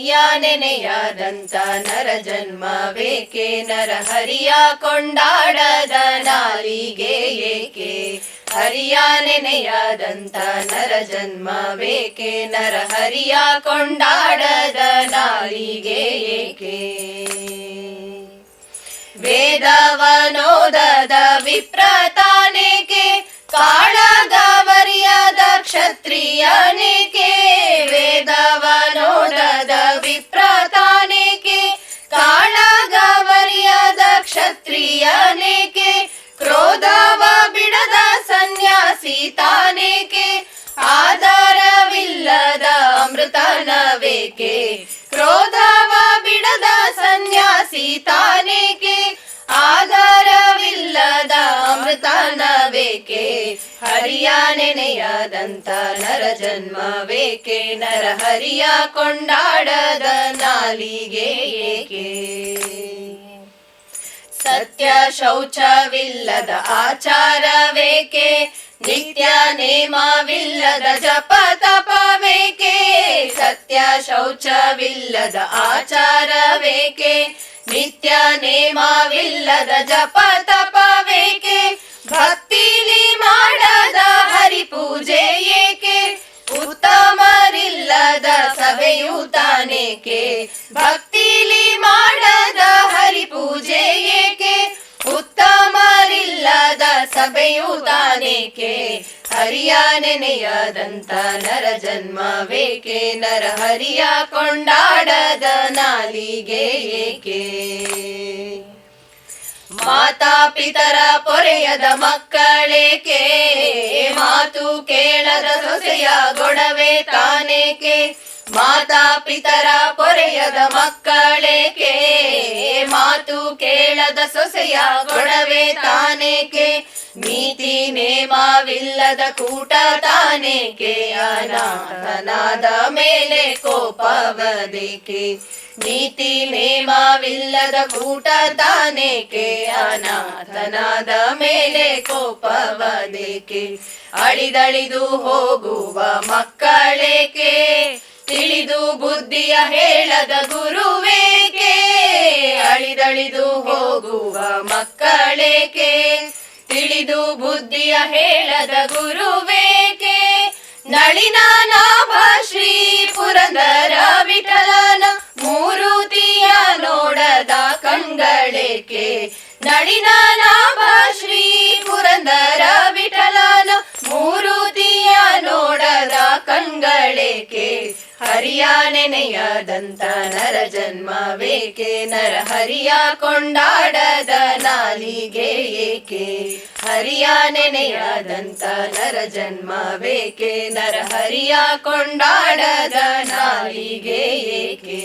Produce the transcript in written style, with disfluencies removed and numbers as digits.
ಹರಿಯ ನೆನೆಯದಂತ ನರ ಜನ್ಮವೇಕೆ ನರ ಹರಿಯ ಕೊಂಡಾಡದ ನಾಲಿಗೆ ಏಕೆ ಹರಿಯ ನೆನೆಯದಂತ ನರ ಜನ್ಮವೇಕೆ ನರ ಹರಿಯ ಕೊಂಡಾಡದ ನಾಲಿಗೆ ಏಕೆ ವೇದವನೋದದ ವಿಪ್ರತಾನೇಕೆ ಕಾಳಗವರಿಯದ ಕ್ಷತ್ರಿಯನೇಕೆ ವೇದವನೋದದ ವಿಪ್ರತಾನೇಕೆ ಕಾಳಗವರಿಯದ ಕ್ಷತ್ರಿಯನೇಕೆ ಕ್ರೋಧವ ಬಿಡದ ಸನ್ಯಾಸಿ ತಾನೇಕೆ ಆಧಾರವಿಲ್ಲದ ಅಮೃತನವೇಕೆ ಕ್ರೋಧವ ಬಿಡದ ಸನ್ಯಾಸಿ ತಾನೇಕೆ ಆಧಾರವಿಲ್ಲದ ಅಮೃತನವೇಕೆ ಹರಿಯ ನೆನೆಯದಂತ ನರ ಜನ್ಮವೇಕೆ ನರ ಹರಿಯ ಕೊಂಡಾಡದ ನಾಲಿಗೆ ಏಕೆ ಸತ್ಯ ಶೌಚವಿಲ್ಲದ ಆಚಾರವೇಕೆ ನಿತ್ಯ ನೇಮವಿಲ್ಲದ ಜಪ ತಪವೇಕೆ ಸತ್ಯ ಶೌಚವಿಲ್ಲದ ಆಚಾರವೇಕೆ ನಿತ್ಯ ನೇಮವಿಲ್ಲದ ಜಪ ತಪವೇಕೆ ಭಕ್ತಿಲಿ ಮಾಡದ ಹರಿಪೂಜೆ ಏಕೆ ಉತ್ತಮರಿಲ್ಲದ ಸಭೆಯು ತಾನೇಕೆ ಭಕ್ತಿಲಿ ಮಾಡದ ಹರಿಪೂಜೆ ಏಕೆ ಉತ್ತಮರಿಲ್ಲದ ಸಭೆಯು ತಾನೇಕೆ ಹರಿಯ ನೆನೆಯದಂತ ನರ ಜನ್ಮವೇಕೆ ನರ ಹರಿಯ ಕೊಂಡಾಡದ ನಾಲಿಗೆ ಏಕೆ ಮಾತಾ ಪಿತರ ಪೊರೆಯದ ಮಕ್ಕಳೇಕೆ ಮಾತು ಕೇಳದ ಸೊಸೆಯ ಗೊಡವೆ ತಾನೇಕೆ ಮಾತಾ ಪಿತರ ಪೊರೆಯದ ಮಕ್ಕಳೇಕೆ ಮಾತು ಕೇಳದ ಸೊಸೆಯ ಗೊಡವೆ ತಾನೇಕೆ ನೀತಿ ನೇಮವಿಲ್ಲದ ಕೂಟ ತಾನೇಕೆ ಅನಾಥನಾದ ಮೇಲೆ ಕೋಪವದೇಕೆ ನೀತಿ ನೇಮವಿಲ್ಲದ ಕೂಟ ತಾನೇಕೆ ಅನಾಥನಾದ ಮೇಲೆ ಕೋಪವದೇಕೆ ಅಳಿದಳಿದು ಹೋಗುವ ಮಕ್ಕಳೇಕೆ ತಿಳಿದು ಬುದ್ಧಿಯ ಹೇಳದ ಗುರುವೇಕೆ ಅಳಿದಳಿದು ಹೋಗುವ ಮಕ್ಕಳೇಕೆ ತಿಳಿದು ಬುದ್ಧಿಯ ಹೇಳದ ಗುರುವೇಕೆ ನಳಿನ ನಾಭ ಶ್ರೀ ಪುರಂದರ ವಿಠಲನ ಮೂರುತಿಯ ನೋಡದ ಕಣ್ಗಳೇಕೆ ನಳಿನ ನಾಭ ಶ್ರೀ ಪುರಂದರ ವಿಠಲನ ಮೂರುತಿಯ ನೋಡದ ಕಣ್ಗಳೇಕೆ ಹರಿಯ ನೆನೆಯದಂತ ನರ ಜನ್ಮವೇಕೆ ನರ ಹರಿಯ ಕೊಂಡಾಡದ ನಾಲಿಗೆ ಏಕೆ ಹರಿಯ ನೆನೆಯದಂತ ನರ ಜನ್ಮವೇಕೆ ನರ ಹರಿಯ ಕೊಂಡಾಡದ ನಾಲಿಗೆ ಏಕೆ